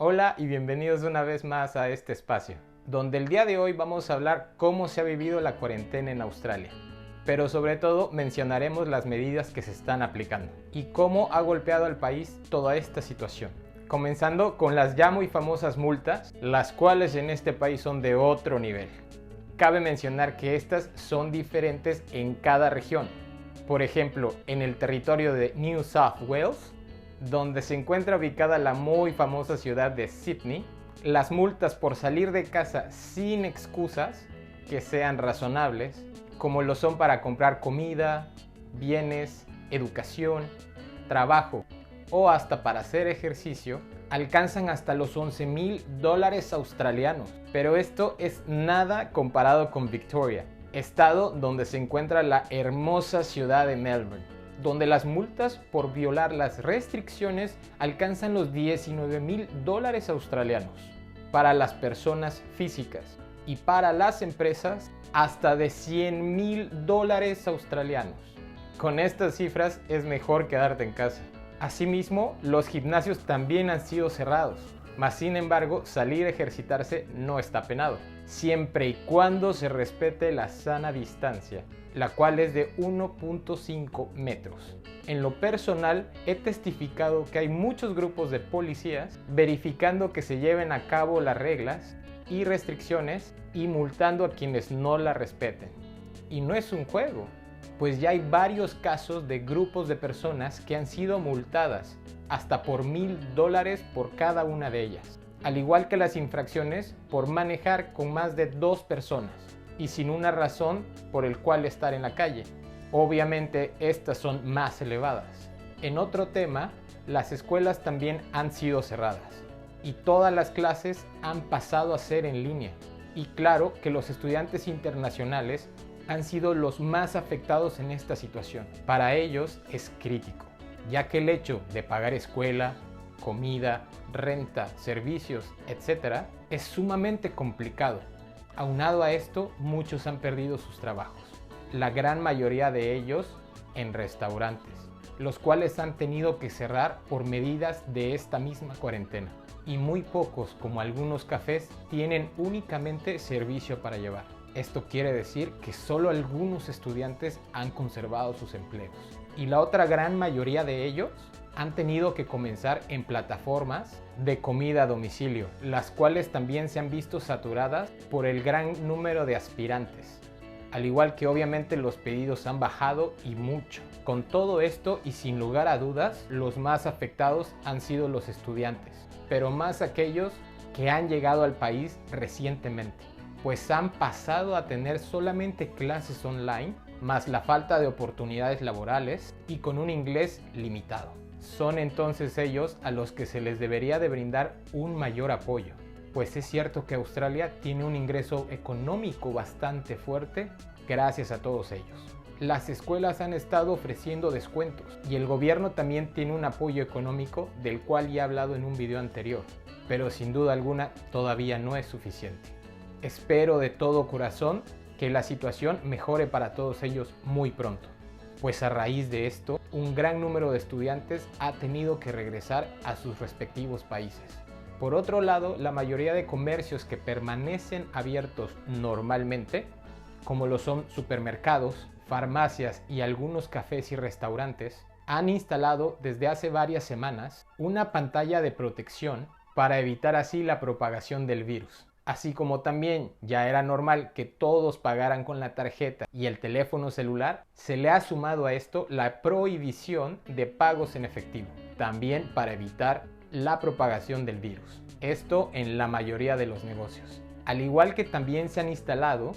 Hola y bienvenidos una vez más a este espacio, donde el día de hoy vamos a hablar cómo se ha vivido la cuarentena en Australia. Pero sobre todo mencionaremos las medidas que se están aplicando y cómo ha golpeado al país toda esta situación. Comenzando con las ya muy famosas multas, las cuales en este país son de otro nivel. Cabe mencionar que estas son diferentes en cada región. Por ejemplo, en el territorio de New South Wales, donde se encuentra ubicada la muy famosa ciudad de Sydney, las multas por salir de casa sin excusas que sean razonables, como lo son para comprar comida, bienes, educación, trabajo o hasta para hacer ejercicio, alcanzan hasta los $11,000 australianos. Pero esto es nada comparado con Victoria, estado donde se encuentra la hermosa ciudad de Melbourne, donde las multas por violar las restricciones alcanzan los $19,000 australianos para las personas físicas y para las empresas hasta de $100,000 australianos. Con estas cifras es mejor quedarte en casa. Asimismo, los gimnasios también han sido cerrados, mas sin embargo salir a ejercitarse no está penado, siempre y cuando se respete la sana distancia, la cual es de 1.5 metros. En lo personal, he testificado que hay muchos grupos de policías verificando que se lleven a cabo las reglas y restricciones y multando a quienes no la respeten. Y no es un juego, pues ya hay varios casos de grupos de personas que han sido multadas hasta por $1,000 por cada una de ellas, al igual que las infracciones por manejar con más de 2 personas y sin una razón por el cual estar en la calle. Obviamente estas son más elevadas. En otro tema, las escuelas también han sido cerradas y todas las clases han pasado a ser en línea. Y claro que los estudiantes internacionales han sido los más afectados en esta situación. Para ellos es crítico, ya que el hecho de pagar escuela, comida, renta, servicios, etc. es sumamente complicado. Aunado a esto, muchos han perdido sus trabajos, la gran mayoría de ellos en restaurantes, los cuales han tenido que cerrar por medidas de esta misma cuarentena. Y muy pocos, como algunos cafés, tienen únicamente servicio para llevar. Esto quiere decir que solo algunos estudiantes han conservado sus empleos. Y la otra gran mayoría de ellos han tenido que comenzar en plataformas de comida a domicilio, las cuales también se han visto saturadas por el gran número de aspirantes. Al igual que obviamente los pedidos han bajado y mucho. Con todo esto y sin lugar a dudas, los más afectados han sido los estudiantes, pero más aquellos que han llegado al país recientemente, pues han pasado a tener solamente clases online, más la falta de oportunidades laborales y con un inglés limitado. Son entonces ellos a los que se les debería de brindar un mayor apoyo, pues es cierto que Australia tiene un ingreso económico bastante fuerte gracias a todos ellos. Las escuelas han estado ofreciendo descuentos y el gobierno también tiene un apoyo económico del cual ya he hablado en un video anterior, pero sin duda alguna todavía no es suficiente. Espero de todo corazón que la situación mejore para todos ellos muy pronto, pues a raíz de esto, un gran número de estudiantes ha tenido que regresar a sus respectivos países. Por otro lado, la mayoría de comercios que permanecen abiertos normalmente, como lo son supermercados, farmacias y algunos cafés y restaurantes, han instalado desde hace varias semanas una pantalla de protección para evitar así la propagación del virus. Así como también ya era normal que todos pagaran con la tarjeta y el teléfono celular, se le ha sumado a esto la prohibición de pagos en efectivo, también para evitar la propagación del virus. Esto en la mayoría de los negocios. Al igual que también se han instalado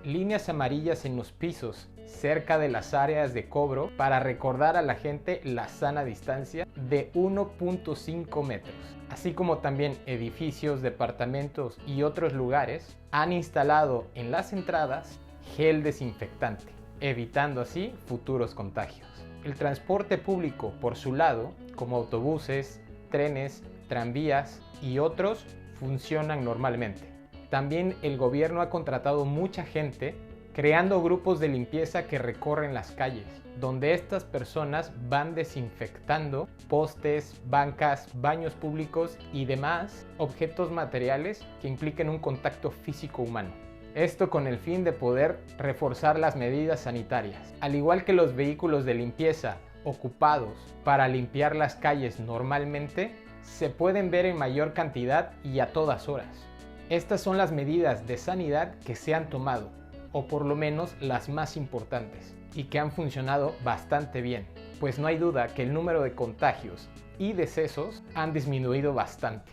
líneas amarillas en los pisos cerca de las áreas de cobro para recordar a la gente la sana distancia de 1.5 metros. Así como también edificios, departamentos y otros lugares han instalado en las entradas gel desinfectante, evitando así futuros contagios. El transporte público, por su lado, como autobuses, trenes, tranvías y otros, funcionan normalmente. También el gobierno ha contratado mucha gente creando grupos de limpieza que recorren las calles, donde estas personas van desinfectando postes, bancas, baños públicos y demás objetos materiales que impliquen un contacto físico humano. Esto con el fin de poder reforzar las medidas sanitarias. Al igual que los vehículos de limpieza ocupados para limpiar las calles normalmente, se pueden ver en mayor cantidad y a todas horas. Estas son las medidas de sanidad que se han tomado, o por lo menos las más importantes, y que han funcionado bastante bien, pues no hay duda que el número de contagios y decesos han disminuido bastante.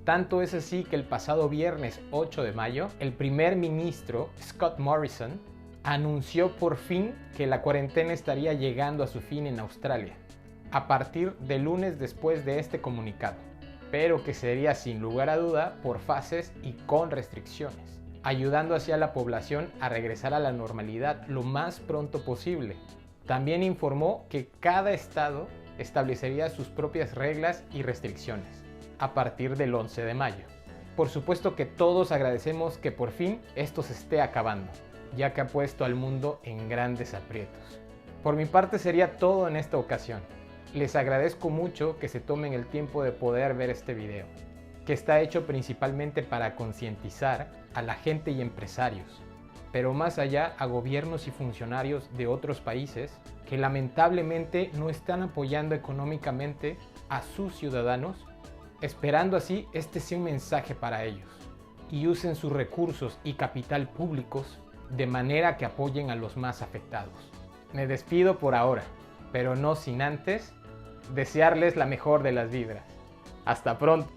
Tanto es así que el pasado viernes 8 de mayo, el primer ministro Scott Morrison anunció por fin que la cuarentena estaría llegando a su fin en Australia, a partir del lunes después de este comunicado, pero que sería sin lugar a duda por fases y con restricciones, ayudando así a la población a regresar a la normalidad lo más pronto posible. También informó que cada estado establecería sus propias reglas y restricciones a partir del 11 de mayo. Por supuesto que todos agradecemos que por fin esto se esté acabando, ya que ha puesto al mundo en grandes aprietos. Por mi parte sería todo en esta ocasión. Les agradezco mucho que se tomen el tiempo de poder ver este video, que está hecho principalmente para concientizar a la gente y empresarios, pero más allá a gobiernos y funcionarios de otros países que lamentablemente no están apoyando económicamente a sus ciudadanos, esperando así este sea un mensaje para ellos y usen sus recursos y capital públicos de manera que apoyen a los más afectados. Me despido por ahora, pero no sin antes desearles la mejor de las vibras. Hasta pronto.